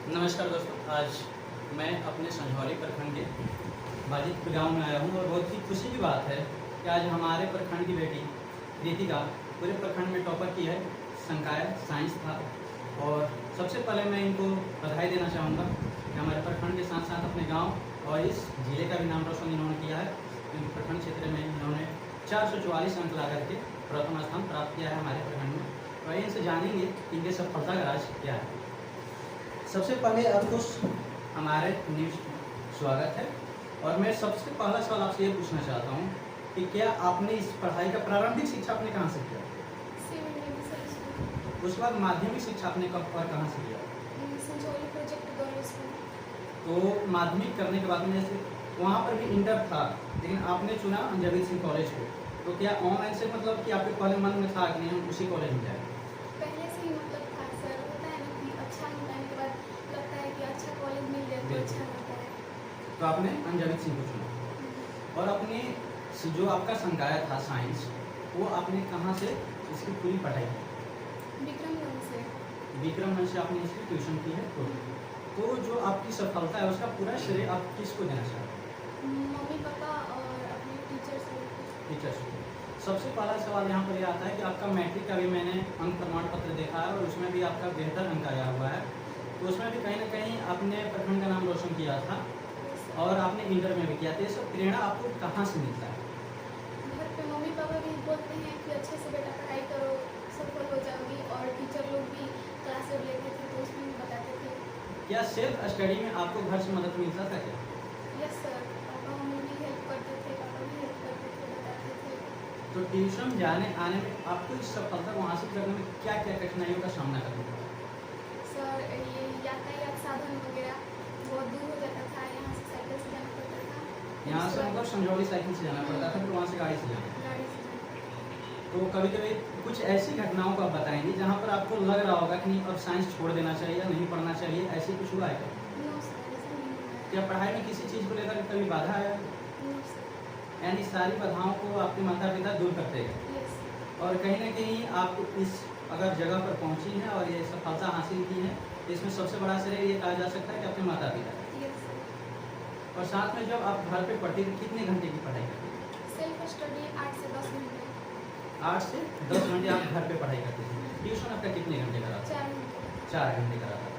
नमस्कार दोस्तों, आज मैं अपने संझौली प्रखंड के बाजितपुर गाँव में आया हूँ और बहुत ही खुशी की बात है कि आज हमारे प्रखंड की बेटी कृतिका पूरे प्रखंड में टॉपर की है। संकाय साइंस था और सबसे पहले मैं इनको बधाई देना चाहूँगा कि हमारे प्रखंड के साथ साथ अपने गाँव और इस जिले का भी नाम रोशन इन्होंने किया है। क्योंकि प्रखंड क्षेत्र में इन्होंने 444 अंक ला करके प्रथम स्थान प्राप्त किया है हमारे प्रखंड में। और इनसे जानेंगे कि इनके सफलता का राज क्या है। सबसे पहले आपको हमारे न्यूज़ स्वागत है और मैं सबसे पहला सवाल आपसे ये पूछना चाहता हूँ कि क्या आपने इस पढ़ाई का प्रारंभिक शिक्षा आपने कहाँ से किया? उसके बाद माध्यमिक शिक्षा आपने कब और कहाँ से किया? Sanjhauli project girls school. तो माध्यमिक करने के बाद में जैसे वहाँ पर भी इंटर था, लेकिन आपने चुना जगजीत सिंह कॉलेज को। तो क्या ऑनलाइन से मतलब कि आपके पहले मन में था कि नहीं हम उसी कॉलेज में जाए? पहले से ही मतलब था सर, होता है ना कि अच्छा निकालने के बाद लगता है कि अच्छा कॉलेज मिल जाए तो अच्छा लगता है। तो आपने जगजीत सिंह को चुना और अपने जो आपका संकाय था साइंस, वो आपने कहाँ से इसकी पूरी पढ़ाई की? विक्रमगंज से। विक्रमगंज से आपने इसकी ट्यूशन की है। तो जो आपकी सफलता है उसका पूरा श्रेय आप किसको देना चाहते हैं? मम्मी पापा और अपने टीचर्स को। टीचर्स को। सबसे पहला सवाल यहाँ पर यह आता है कि आपका मैट्रिक का भी मैंने अंक प्रमाण पत्र देखा है और उसमें भी आपका बेहतर अंक आया हुआ है। तो उसमें भी कहीं ना कहीं आपने प्रखंड का नाम रोशन किया था और आपने इंटर में भी किया। तो ये सब प्रेरणा आपको कहाँ से मिलता है? घर पे मम्मी पापा भी बोलते हैं कि अच्छे से बेटा पढ़ाई करो, सफल हो जाओगी, और टीचर लोग भी क्लास लेते थे तो उसमें भी बताते थे। क्या सेल्फ स्टडी में आपको घर से मदद मिलता था क्या? यस सर, पापा मम्मी भी हेल्प करते थे, पापा भी हेल्प करते थे, बताते थे। तो ट्यूशन जाने आने में आपको इस सफलता को हासिल करने में क्या क्या कठिनाइयों का सामना करना पड़ा? सर ये यातायात साधन वगैरह बहुत दूर हो जाता था, यहाँ से साइकिल से जाना पड़ता था। यहाँ से मतलब संजौली साइकिल से जाना पड़ता था, फिर वहाँ से गाड़ी से जाना। गाड़ी से जाना। तो कभी कभी कुछ ऐसी घटनाओं को आप बताएंगे जहाँ पर आपको लग रहा होगा कि नहीं अब साइंस छोड़ देना चाहिए या नहीं पढ़ना चाहिए, ऐसे कुछ हुआ है क्या? नो सर, ऐसा नहीं हुआ है। क्या पढ़ाई में किसी चीज़ को लेकर कभी बाधा आया? No sir. यानी सारी बाधाओं को आपके माता पिता दूर करते हैं यस। और कहीं ना कहीं आप इस अगर जगह पर पहुँची हैं और ये सफलता हासिल की है, तो इसमें सबसे बड़ा श्रेय ये कहा जा सकता है कि अपने माता पिता। Yes sir. और साथ में जब आप घर पे पढ़ती थी कितने घंटे की पढ़ाई करती थी? सेल्फ स्टडी 8 से 10 घंटे। 8 से 10 घंटे आप घर पे पढ़ाई करते थे। ट्यूशन आपका कितने घंटे का रहा था? 4 घंटे। 4 घंटे का रहा था।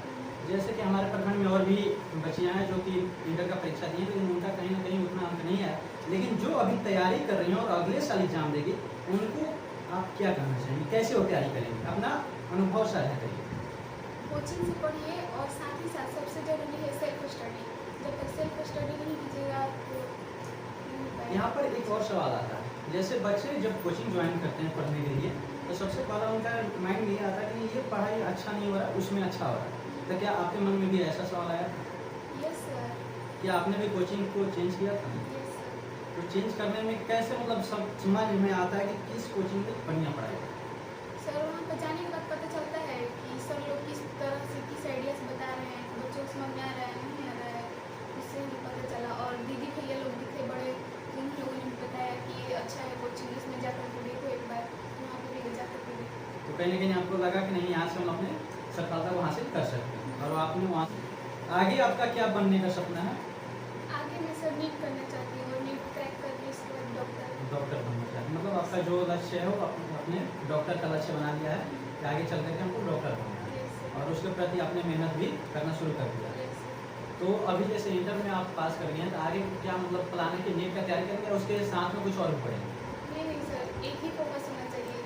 जैसे कि हमारे प्रखंड में और भी बच्चियाँ हैं जो कि इंटर का परीक्षा दी हैं, लेकिन उनका कहीं ना कहीं उतना अंक नहीं है। लेकिन जो अभी तैयारी कर रही हैं और अगले साल एग्जाम देगी, उनको आप क्या कहना चाहेंगे? कैसे वो तैयारी करेंगे? अपना अनुभव साझा करिए। कोचिंग से पढ़िए और साथ ही साथ सबसे जरूरी है सेल्फ स्टडी। जब तक सेल्फ स्टडी नहीं कीजिएगा तो नहीं हो पाएगा। यहाँ पर एक और सवाल आता है, जैसे बच्चे जब कोचिंग ज्वाइन करते हैं पढ़ने के लिए, तो सबसे पहला उनका माइंड ये आता है कि ये पढ़ाई अच्छा नहीं हो रहा है, उसमें अच्छा हो रहा है। तो क्या आपके मन में भी ऐसा सवाल आया? Yes sir. कि आपने भी कोचिंग को चेंज किया था? Yes sir. तो चेंज करने में कैसे मतलब सब समझ में आता है कि किस कोचिंग में बढ़िया पढ़ाई है? सर वहाँ पर जाने के बाद पता चलता है कि सर लोग किस तरह से किस आइडिया से बता रहे हैं, बच्चों को समझ में आ रहा है नहीं आ रहा है, उससे ही पता चला। और दीदी भैया लोग भी थे बड़े, उन लोगों ने बताया कि ये अच्छा है कोचिंग, इसमें जाकर के देखो एक बार, वहाँ पर भी जाकर के देखो। तो कहीं ना कहीं आपको लगा कि नहीं यहाँ से हम अपने सफलता को हासिल कर सकते हैं और आपने वहाँ से आगे आपका क्या बनने का सपना है? आगे मैं सर नीट करना चाहती हूँ और नीट क्रैक करके इसके बाद डॉक्टर। डॉक्टर बनना चाहते हैं, मतलब आपका जो लक्ष्य है वो अपने डॉक्टर का लक्ष्य बना लिया है कि आगे चल करके हमको डॉक्टर बनना है यस सर। और उसके प्रति आपने मेहनत भी करना शुरू कर दिया है। Yes sir. तो अभी जैसे इंटर में आप पास कर गए हैं, तो आगे क्या मतलब प्लान है कि नीट का तैयारी करेंगे और उसके साथ में कुछ और भी पढ़ेंगे? नहीं सर, एक ही फोकस होना चाहिए।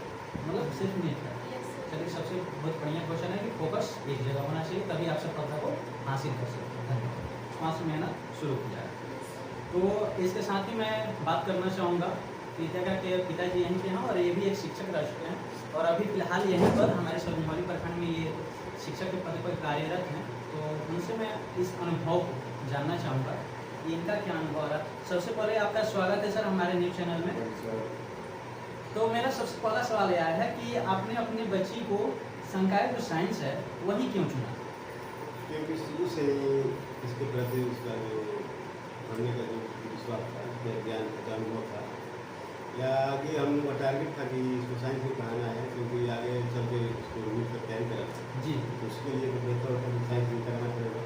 मतलब सिर्फ नीट का? Yes sir. चलिए, सबसे बहुत बढ़िया क्वेश्चन है कि फोकस एक जगह होना चाहिए, तभी आप सफलता को हासिल कर सकते हैं। धन्यवाद। वहाँ से मेहनत शुरू की जाए। तो इसके साथ ही मैं बात करना चाहूँगा, कृतिका के पिताजी यहीं के हैं और ये भी एक शिक्षक रह चुके हैं और अभी फिलहाल यहीं पर हमारे संझौली प्रखंड में ये शिक्षक के पद पर कार्यरत हैं। तो उनसे मैं इस अनुभव को जानना चाहूँगा कि इनका क्या अनुभव रहा। सबसे पहले आपका स्वागत है सर हमारे न्यूज़ चैनल में। तो मेरा सबसे पहला सवाल यह है कि आपने अपनी बच्ची को संकाय जो साइंस है वही क्यों चुना? क्योंकि शुरू से इसके प्रति उसका जो पढ़ने का जो विश्वास था, ज्ञान का अनुभव था, या आगे हम लोग का टारगेट था कि इसको साइंस में पढ़ाना है, क्योंकि आगे चल के इसको नीट का तैयारी करा था। जी। तो उसके लिए तो बेहतर होता है कि साइंस में करना पड़ेगा।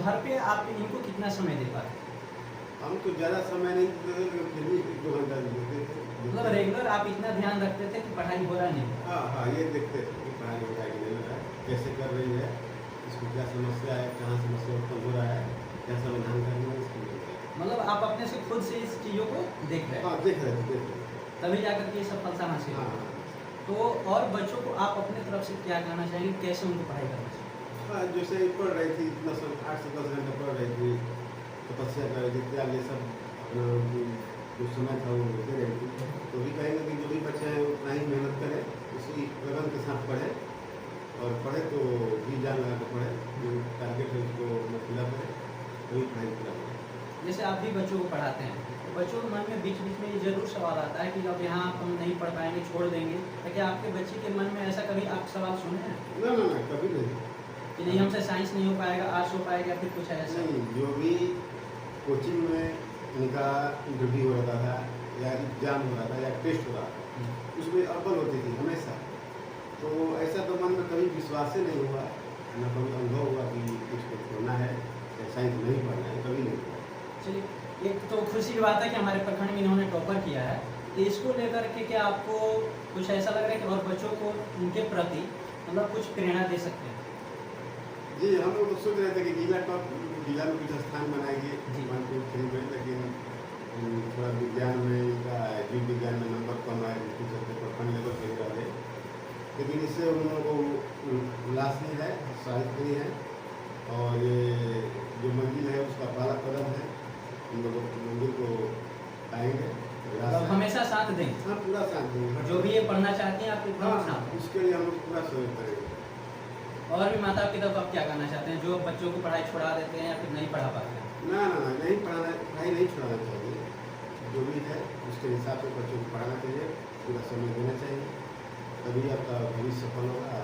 घर पे आप इनको कितना समय दे पाते? हम तो ज़्यादा समय नहीं देते थे, लेकिन फिर भी 1-2 घंटा देते थे। मतलब रेगुलर आप इतना ध्यान रखते थे कि पढ़ाई हो रहा नहीं? हाँ हाँ, ये देखते थे कि पढ़ाई हो रहा है कि नहीं हो रहा है, कैसे कर रही है, इसको क्या समस्या है, कहाँ समस्या उत्पन्न हो रहा है, क्या समाधान करना है, इसको देख रहे हैं। मतलब आप अपने से खुद से इस चीज़ों को देख रहे हैं, हाँ, देख रहे थे। तभी जाकर के ये सफलता हासिल हाँ हुई। हाँ तो और बच्चों को आप अपने तरफ से क्या कहना चाहेंगे, कैसे उनको पढ़ाई करना चाहिए? हाँ, जैसे ही पढ़ रही थी इतना सब 8 से 10 घंटे पढ़ रही थी, तपस्या कर रही थी, त्याग ये सब अपना जो समय था वो देते रही थी। तो भी कहेंगे कि जो भी बच्चे हैं उतना ही मेहनत करें, उसी लगन के साथ पढ़ें, और पढ़े तो जी जान लगा के पढ़े, जो टारगेट है उसको अपना पूरा करें, वही पढ़ाई पूरा करें। जैसे आप भी बच्चों को पढ़ाते हैं, तो बच्चों के मन में बीच बीच में ये जरूर सवाल आता है कि अब यहाँ हम नहीं पढ़ पाएंगे, छोड़ देंगे। ताकि आपके बच्चे के मन में ऐसा कभी आप सवाल सुने हैं ना ना ना, कभी नहीं। कि नहीं हमसे साइंस नहीं हो पाएगा, आर्ट्स हो पाएगा, या फिर कुछ ऐसा? नहीं, जो भी कोचिंग में उनका इंटरव्यू हो रहा था, या एग्जाम हो रहा था, या टेस्ट हो रहा था, उसमें अव्वल होती थी हमेशा। तो ऐसा तो मन में कभी विश्वास ही नहीं हुआ, न कभी अनुभव हुआ कि इसको छोड़ना है या साइंस नहीं पढ़ना है, कभी नहीं हुआ। चलिए, एक तो खुशी की बात है कि हमारे प्रखंड में इन्होंने टॉपर किया है। तो इसको लेकर के क्या आपको कुछ ऐसा लग रहा है कि और बच्चों को उनके प्रति मतलब कुछ प्रेरणा दे सकते हैं? जी, हम लोग तो सोच रहे थे कि जिला में कुछ स्थान बनाएंगे जी। 1, 2, 3 में, लेकिन थोड़ा विज्ञान में इनका जीव विज्ञान में नंबर कम आए, जिसके चलते प्रखंड लेवल पे ही रहे। लेकिन इससे उन लोगों को उल्लास नहीं है, उत्साहित नहीं है, और ये जो मंजिल है उसका पहला कदम है, उन लोगों को मंजिल को पाएंगे। मतलब हमेशा साथ दें, हाँ, पूरा साथ देंगे। जो भी ये पढ़ना चाहते हैं आप एकदम हाँ, साथ दें। उसके लिए हम लोग पूरा सहयोग करेंगे। और भी माता की तरफ आप क्या कहना चाहते हैं, जो बच्चों को पढ़ाई छुड़ा देते हैं या फिर नहीं पढ़ा पाते हैं? ना ना ना, नहीं पढ़ाना, पढ़ाई नहीं छुड़ाना चाहिए। जो भी है उसके हिसाब से बच्चों को पढ़ाना चाहिए, पूरा समय देना चाहिए, तभी आपका भविष्य सफल होगा।